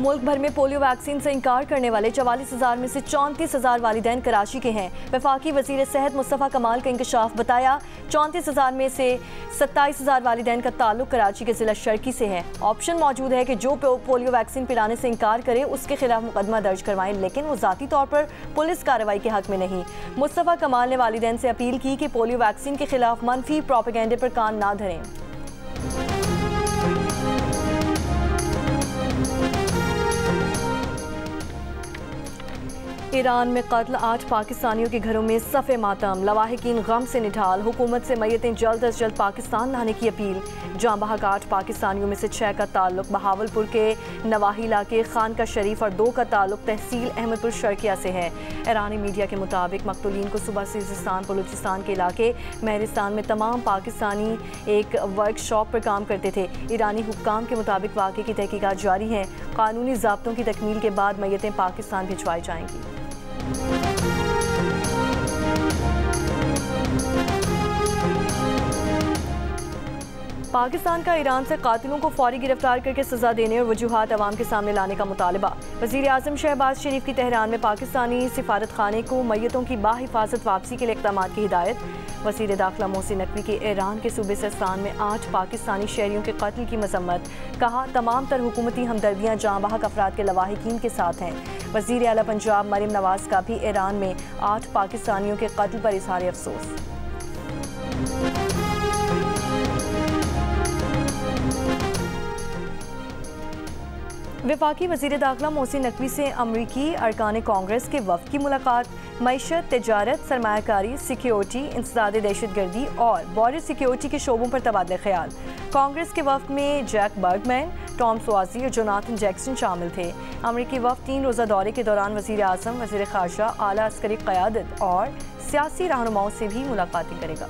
मुल्क भर में पोलियो वैक्सीन से इंकार करने वाले 44,000 में से 34,000 वालिदैन कराची के हैं। वफाकी वज़ीर सेहत मुस्तफ़ा कमाल का इंकशाफ बताया, 34,000 में से 27,000 वालिदैन का ताल्लुक कराची के ज़िला शर्की से है। ऑप्शन मौजूद है कि जो पोलियो वैक्सीन पिलाने से इंकार करे उसके खिलाफ मुकदमा दर्ज करवाएं, लेकिन वो ज़ाती तौर पर पुलिस कार्रवाई के हक में नहीं। मुस्तफ़ा कमाल ने वालिदैन से अपील की कि पोलियो वैक्सीन के खिलाफ मनफी प्रोपेगेंडे पर कान ना धरें। ईरान में कत्ल, 8 पाकिस्तानियों के घरों में सफ़े मातम, लवाहिकीन गम से निढाल। हुकूमत से मैयतें जल्द अज जल्द पाकिस्तान लाने की अपील। जाँ बहक 8 पाकिस्तानियों में से 6 का ताल्लुक बहावलपुर के नवाही इलाके खान का शरीफ और 2 का ताल्लुक तहसील अहमदपुर शर्किया से है। ईरानी मीडिया के मुताबिक मकतूलीन को सुबह सिस्तान बलूचिस्तान के इलाके महरिस्तान में तमाम पाकिस्तानी एक वर्कशॉप पर काम करते थे। ईरानी हुक्काम के मुताबिक वाक़े की तहकीकात जारी हैं। कानूनी ज़ाब्तों की तकमील के बाद मैयतें पाकिस्तान भिजवाई जाएंगी। पाकिस्तान का ईरान से कातिलों को फौरी गिरफ्तार करके सजा देने और वजूहात अवाम के सामने लाने का मुतालबा। वज़ीर आज़म शहबाज शरीफ की तेहरान में पाकिस्तानी सिफारत खाने को मैयतों की बाहिफाजत वापसी के लिए इक़दाम की हिदायत। वज़ीर दाखिला मोहसिन नकवी की ईरान के सूबे सिस्तान में 8 पाकिस्तानी शहरियों के कत्ल की मजम्मत। कहा, तमाम तर हुकूमती हमदर्दियाँ जाँ बहक अफराद के लवाहिकीन के साथ हैं। वज़ीर आला पंजाब मरीम नवाज का भी ईरान में 8 पाकिस्तानियों के कत्ल पर इज़हार अफसोस। वफाकी वज़ीर दाखिला मोहसिन नकवी से अमरीकी अरकान कांग्रेस के वफ़द की मुलाकात। मईशत, तिजारत, सरमायाकारी, सिक्योरिटी, इंसदाद दहशतगर्दी और बॉर्डर सिक्योरिटी के शोबों पर तबादला ख्याल। कांग्रेस के वफ़द में जैक बर्गमैन, टॉम स्वाजी और जोनाथन जैक्सन शामिल थे। अमरीकी वफ़द 3 रोज़ा दौरे के दौरान वज़ीर आज़म, वज़ीर ख़ारजा, आला अस्करी क़यादत और सियासी रहनुमाओं से भी मुलाकातें करेगा।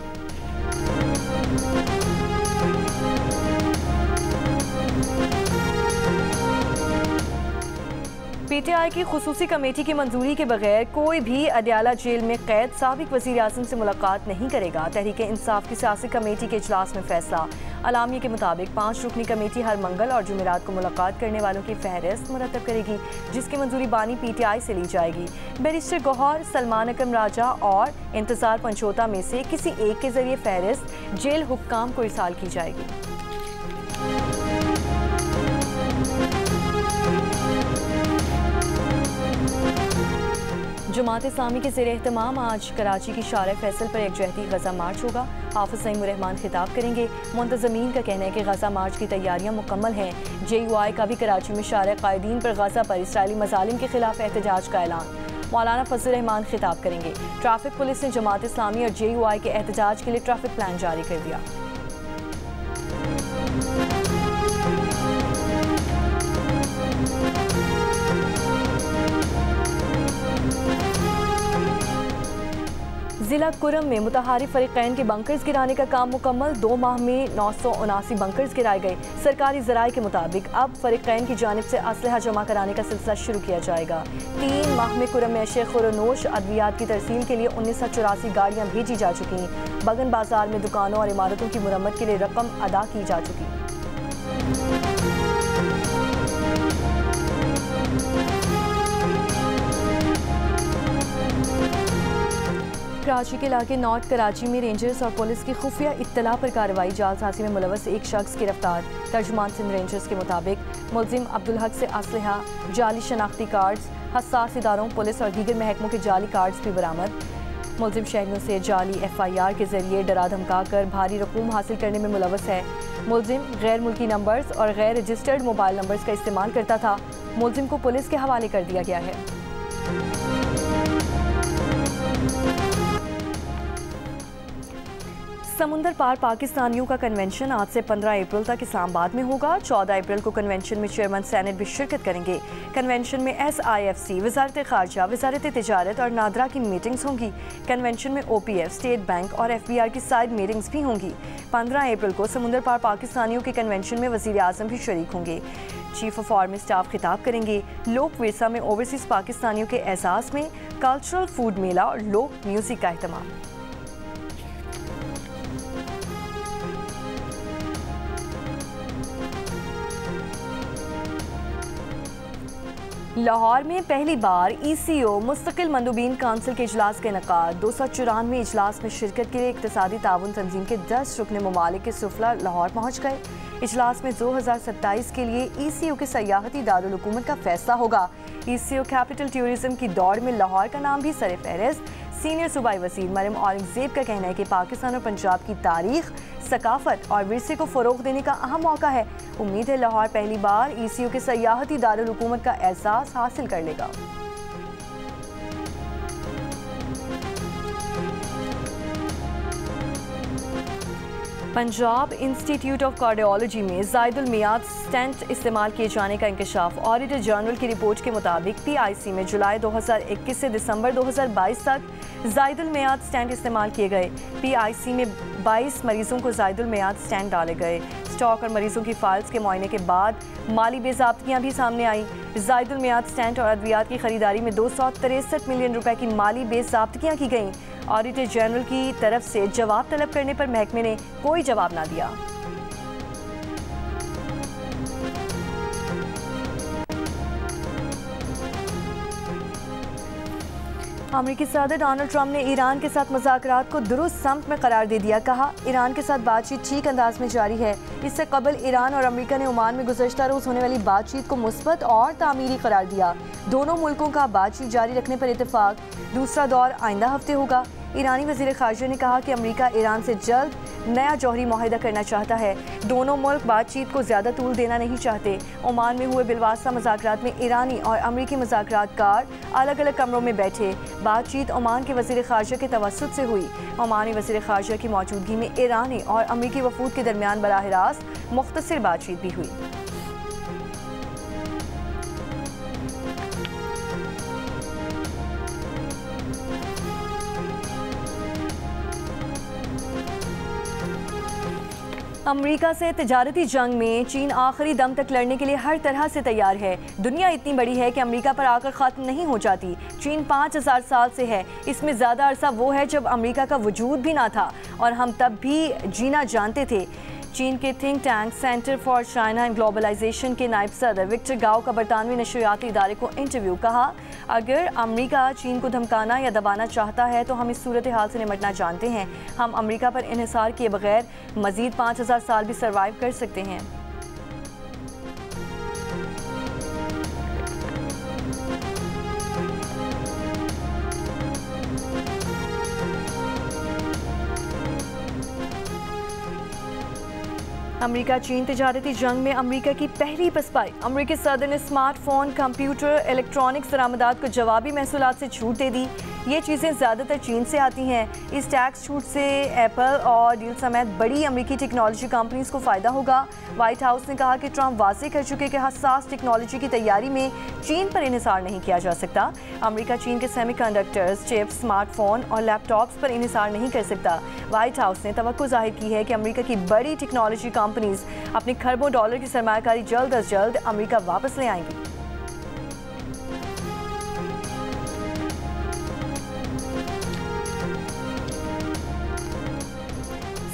पीटीआई की खुसूसी कमेटी की मंजूरी के बगैर कोई भी अडयाला जेल में कैद साबिक वज़ीर आज़म से मुलाकात नहीं करेगा। तहरीक इंसाफ की सियासी कमेटी के इजलास में फैसला। अलामिया के मुताबिक 5 रुकनी कमेटी हर मंगल और जुमेरात को मुलाकात करने वालों की फहरिस्त मुरतब करेगी, जिसकी मंजूरी बानी पीटीआई से ली जाएगी। बैरिस्टर गौहर, सलमान अकरम राजा और इंतजार पंचोता में से किसी एक के जरिए फहरिस्त जेल हुक्काम को इरसाल की जाएगी। जमात इस्लामी के ज़ेर-ए-एहतमाम आज कराची की शार फैसल पर एकजहती गज़ा मार्च होगा। हाफिज़ सईद रहमान खिताब करेंगे। मुंतज़मीन का कहना है कि गज़ा मार्च की तैयारियां मुकम्मल हैं। JUI का भी कराची में शार कायदीन पर गज़ा पर इसराइली मज़ालिम के खिलाफ एहतजाज का ऐलान। मौलाना फजल रहमान खिताब करेंगे। ट्रैफिक पुलिस ने जमात इस्लामी और JUI के एहतजाज के लिए ट्रैफिक प्लान जारी कर दिया। जिला कुरम में मुतहारी फरीकैन के बंकर्स गिराने का काम मुकम्मल। 2 माह में 979 बंकर्स गिराए गए। सरकारी ज़राए के मुताबिक अब फरीकैन की जानिब से असलहा जमा कराने का सिलसिला शुरू किया जाएगा। 3 माह में कुरम में अशे खुरनोश अद्वियात की तरसील के लिए 1984 गाड़ियाँ भेजी जा चुकी। बगन बाजार में दुकानों और इमारतों की मुरम्मत के लिए रकम अदा की जा चुकी। कराची के इलाके नॉर्थ कराची में रेंजर्स और पुलिस की खुफिया इत्तला पर कार्रवाई। जालसाजी में मुलव्वस एक शख्स गिरफ्तार। तर्जुमान सिंध रेंजर्स के मुताबिक मुलजिम अब्दुल हक से असलहा, जाली शनाख्ती कार्ड्स, हसास इदारों, पुलिस और दीगर महकमों के जाली कार्ड्स भी बरामद। मुलजिम शहरियों से जाली FIR के जरिए डरा धमका कर भारी रकूम हासिल करने में मुलव्वस है। मुलजिम गैर मुल्की नंबर्स और गैर रजिस्टर्ड मोबाइल नंबर्स का इस्तेमाल करता था। मुलजिम को पुलिस के हवाले कर दिया गया है। समुंदर पार पाकिस्तानियों का कन्वेंशन आज से 15 अप्रैल तक इस्लामाबाद में होगा। 14 अप्रैल को कन्वेंशन में चेयरमैन सेनेट भी शिरकत करेंगे। कन्वेंशन में SIFC, वजारत खारजा, वजारत तिजारत और नादरा की मीटिंग्स होंगी। कन्वेंशन में OPF, स्टेट बैंक और FBR की साइड मीटिंग्स भी होंगी। 15 अप्रैल को समुंदर पार पाकिस्तानियों के कन्वेंशन में वज़ीर आज़म भी शरीक होंगे। चीफ ऑफ आर्मी स्टाफ खिताब करेंगे। लोक विरसा में ओवरसीज़ पाकिस्तानियों के एहसास में कल्चरल फूड मेला और लोक म्यूज़िक का अहतमाम। लाहौर में पहली बार ECO मुस्तकिल मंदूबीन काउंसिल के इजलास का इनेकाद। 294वें इजलास में शिरकत के लिए इक्तिसादी ताउन तंजीम के 10 रुकन ममालिक के सुफला लाहौर पहुँच गए। इजलास में 2027 के लिए ECO के सयाहती दारुल हुकूमत का फैसला होगा। ECO कैपिटल टूरिज्म की दौड़ में लाहौर का नाम भी सर फहरिस्त। सीनियर सूबाई वज़ीर मरियम औरंगज़ेब का कहना है कि पाकिस्तान और पंजाब की तारीख, सकाफत और विरसे को फ़रोग़ देने का अहम मौका है। उम्मीद है लाहौर पहली बार ECO के सयाहती दारुल हुकूमत का एहसास हासिल कर लेगा। पंजाब इंस्टीट्यूट ऑफ कार्डियोलॉजी में ज़ायदुल मियाद स्टेंट इस्तेमाल किए जाने का इंकशाफ। ऑडिटर जनरल की रिपोर्ट के मुताबिक PIC में जुलाई 2021 से दिसंबर 2022 तक ज़ायदुल मियाद स्टेंट इस्तेमाल किए गए। PIC में 22 मरीजों को ज़ायदुल मियाद स्टेंट डाले गए। स्टॉक और मरीजों की फाइल्स के मुआयने के बाद माली बेज़ाब्तियाँ भी सामने आई। ज़ायदुल मियाद स्टेंट और अद्वियात की खरीदारी में 263 मिलियन रुपए की माली बेज़ाब्तियाँ की गईं। ऑडिटर जनरल की तरफ से जवाब तलब करने पर महकमे ने कोई जवाब ना दिया। अमेरिकी सदर डोनाल्ड ट्रंप ने ईरान के साथ मुज़ाकरात को दुरुस्त सम्त में करार दे दिया। कहा, ईरान के साथ बातचीत ठीक अंदाज में जारी है। इससे कबल ईरान और अमेरिका ने ओमान में गुज़श्ता रोज़ होने वाली बातचीत को मुस्बत और तामीरी करार दिया। दोनों मुल्कों का बातचीत जारी रखने पर इत्तेफाक। दूसरा दौर आइंदा हफ्ते होगा। ईरानी वज़ीर ख़ारजा ने कहा कि अमेरिका ईरान से जल्द नया जौहरी मुआहिदा करना चाहता है। दोनों मुल्क बातचीत को ज़्यादा तूल देना नहीं चाहते। ओमान में हुए बिलवास्ता मुज़ाकरात में ईरानी और अमेरिकी मुज़ाकरातकार अलग अलग कमरों में बैठे। बातचीत ओमान के वज़ीर ख़ारजा के तवस्सुत से हुई। ओमानी वज़ीर ख़ारजा की मौजूदगी में ईरानी और अमेरिकी वफूद के दरमियान बराह रास्त मुख्तसर बातचीत भी हुई। अमेरिका से तिजारती जंग में चीन आखिरी दम तक लड़ने के लिए हर तरह से तैयार है। दुनिया इतनी बड़ी है कि अमेरिका पर आकर ख़त्म नहीं हो जाती। चीन 5000 साल से है। इसमें ज़्यादा अरसा वो है जब अमेरिका का वजूद भी ना था और हम तब भी जीना जानते थे। चीन के think tank centre for China and globalisation के नायब सदर विक्टर गाओ का बरतानवी नशरियाती इदारे को इंटरव्यू। कहा, अगर अमेरिका चीन को धमकाना या दबाना चाहता है तो हम इस सूरत हाल से निपटना जानते हैं। हम अमेरिका पर इन्हिसार किए बगैर मज़ीद 5000 साल भी सर्वाइव कर सकते हैं। अमेरिका चीन तिजारती जंग में अमेरिका की पहली पसपाई। अमेरिकी सदर ने स्मार्टफोन, कंप्यूटर, इलेक्ट्रॉनिक्स दरामदात को जवाबी महसूलात से छूट दे दी। ये चीज़ें ज़्यादातर चीन से आती हैं। इस टैक्स छूट से एप्पल और डील समेत बड़ी अमेरिकी टेक्नोलॉजी कंपनीज को फ़ायदा होगा। वाइट हाउस ने कहा कि ट्रंप वाज़े कर चुके कि हसास टेक्नोलॉजी की तैयारी में चीन पर इन्हिसार नहीं किया जा सकता। अमेरिका चीन के सेमीकंडक्टर्स, चिप्स, स्मार्टफोन और लैपटॉप्स पर इन्हिसार नहीं कर सकता। वाइट हाउस ने तवक्को जाहिर की है कि अमेरिका की बड़ी टेक्नोलॉजी कंपनीज अपने खरबों डॉलर की सरमायाकारी जल्द अज जल्द अमेरिका वापस ले आएंगी।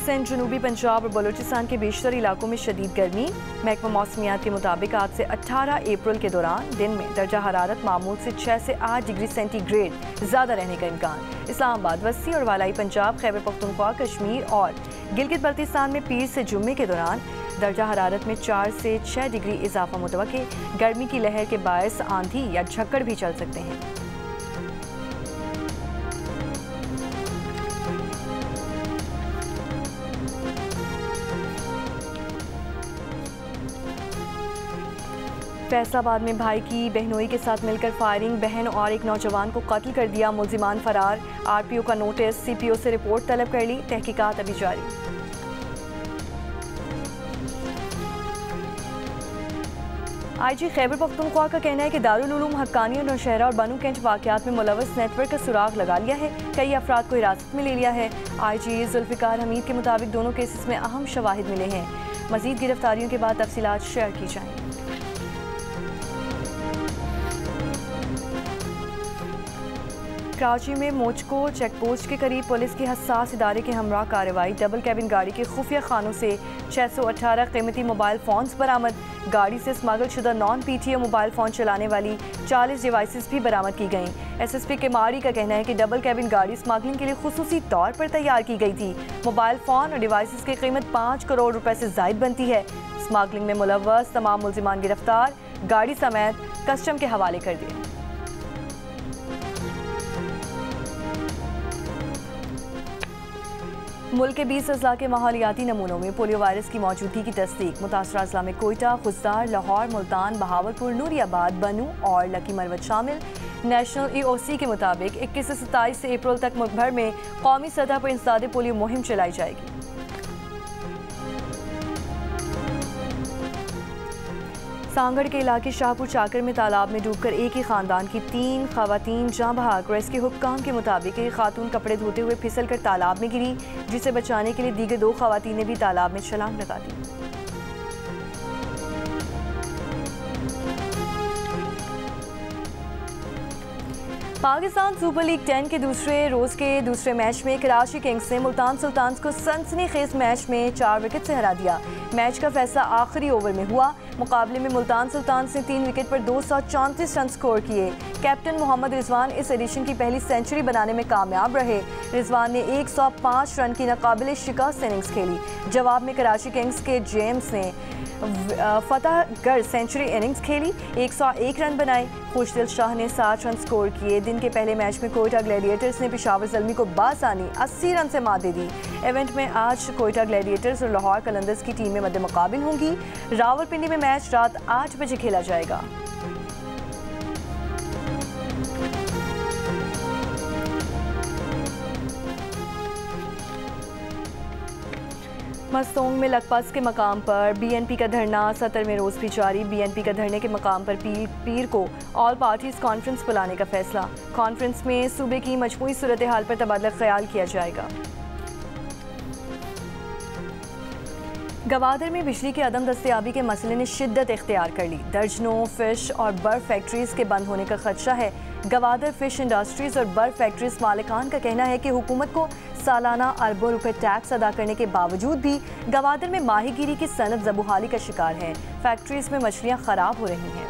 सिंध, जनूबी पंजाब और बलूचिस्तान के बेशतर इलाकों में शदीद गर्मी। महकमा मौसमियात के मुताबिक आज से 18 अप्रैल के दौरान दिन में दर्जा हरारत मामूल से 6 से 8 डिग्री सेंटीग्रेड ज़्यादा रहने का इम्कान। इस्लामाबाद, वस्ती और वालाई पंजाब, खैबर पख्तूनख्वा, कश्मीर और गिलगित बल्तिस्तान में पीर से जुम्मे के दौरान दर्जा हरारत में 4 से 6 डिग्री इजाफा मुतवक्के। गर्मी की लहर के बायस आंधी या झक्कड़ भी चल सकते हैं। फैसलाबाद में भाई की बहनोई के साथ मिलकर फायरिंग, बहन और एक नौजवान को कत्ल कर दिया। मुल्जिमान फरार। RPO का नोटिस, CPO से रिपोर्ट तलब कर ली। तहकीकात अभी जारी। IG खैबर पख्तूनख्वा का कहना है कि दारुल उलूम हक्कानी और नौशहरा और बनू कैंट वाक़यात में मुलव्वस नेटवर्क का सुराग लगा लिया है। कई अफराद को हिरासत में ले लिया है। IG जुल्फ़िकार हमीद के मुताबिक दोनों केसेस में अहम शवाहिद मिले हैं। मज़ीद गिरफ्तारियों के बाद तफसीलात शेयर की जाएंगी। कराची में मोचको चेकपोस्ट के करीब पुलिस की हसास इदारे के हमरा कार्रवाई। डबल कैबिन गाड़ी के खुफिया खानों से 618 कीमती मोबाइल फ़ोन्स बरामद। गाड़ी से स्मगल शुदा नॉन PTO मोबाइल फ़ोन चलाने वाली 40 डिवाइसेस भी बरामद की गईं। SSP के माड़ी का कहना है कि डबल कैबिन गाड़ी स्मगलिंग के लिए खुसूसी तौर पर तैयार की गई थी। मोबाइल फ़ोन और डिवाइसेस की कीमत 5 करोड़ रुपए से ज़ायद बनती है। स्मगलिंग में मुलव्वस तमाम मुल्जिमान गिरफ्तार, गाड़ी समेत कस्टम के हवाले कर दिए। मुल्क के 20 अजला के माहौलियाती नमूनों में पोलियो वायरस की मौजूदगी की तस्दीक। मुतासरा अजला में कोयटा, खुजदार, लाहौर, मुल्तान, बहावलपुर, नूरियाबाद, बनू और लकी मरवत शामिल। नेशनल EOC के मुताबिक 21 से 27 अप्रैल तक मुल्क भर में कौमी सतह पर इंसदाद पोलियो मुहिम चलाई जाएगी। सांगड़ के इलाके शाहपुर चाकर में तालाब में डूबकर एक ही खानदान की 3 खवातीन जाँ बहक। रेस्क्यू हुक्काम के मुताबिक एक खातून कपड़े धोते हुए फिसल कर तालाब में गिरी, जिसे बचाने के लिए दीगर 2 खवातीन ने भी तालाब में छलांग लगा दी। पाकिस्तान सुपर लीग 10 के दूसरे रोज के दूसरे मैच में कराची किंग्स ने मुल्तान सुल्तान्स को सनसनीखेज मैच में 4 विकेट से हरा दिया। मैच का फैसला आखिरी ओवर में हुआ। मुकाबले में मुल्तान सुल्तान्स ने 3 विकेट पर 234 रन स्कोर किए। कैप्टन मोहम्मद रिजवान इस एडिशन की पहली सेंचुरी बनाने में कामयाब रहे। रिजवान ने 105 रन की नाकाबिले शिकस्त इनिंग्स खेली। जवाब में कराची किंग्स के जेम्स ने फतहगढ़ सेंचुरी इनिंग्स खेली, 101 रन बनाए। खुशदिल शाह ने 60 रन स्कोर किए। दिन के पहले मैच में कोयटा ग्लैडिएटर्स ने पेशावर ज़ल्मी को बासानी 80 रन से मात दे दी। इवेंट में आज कोयटा ग्लैडिएटर्स और लाहौर कलंदर्स की टीमें मद्दे मुकाबिल होंगी। रावलपिंडी में मैच रात 8 बजे खेला जाएगा। मस्तोंग में लखपत के मकाम पर BNP का धरना 17वें रोज़ भी जारी। BNP का धरने के मकाम पर पीर को ऑल पार्टीज कॉन्फ्रेंस बुलाने का फैसला। कॉन्फ्रेंस में सूबे की मजमूई सूरत हाल पर तबादला ख्याल किया जाएगा। गवादर में बिजली की अदम दस्तयाबी के मसले ने शिद्दत इख्तियार कर ली। दर्जनों फिश और बर्फ फैक्ट्रीज के बंद होने का खदशा है। गवादर फिश इंडस्ट्रीज और बर्फ फैक्ट्रीज मालिकान का कहना है कि हुकूमत को सालाना अरबों रुपए टैक्स अदा करने के बावजूद भी गवादर में माहीगीरी की सनत ज़बूहाली का शिकार है। फैक्ट्रीज में मछलियाँ खराब हो रही हैं।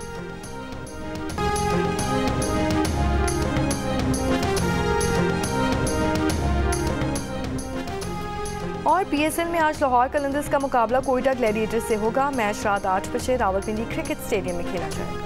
और PSL में आज लाहौर कलंदर्स का मुकाबला कोयटा ग्लैडिएटर्स से होगा। मैच रात 8 बजे रावलपिंडी क्रिकेट स्टेडियम में खेला जाएगा।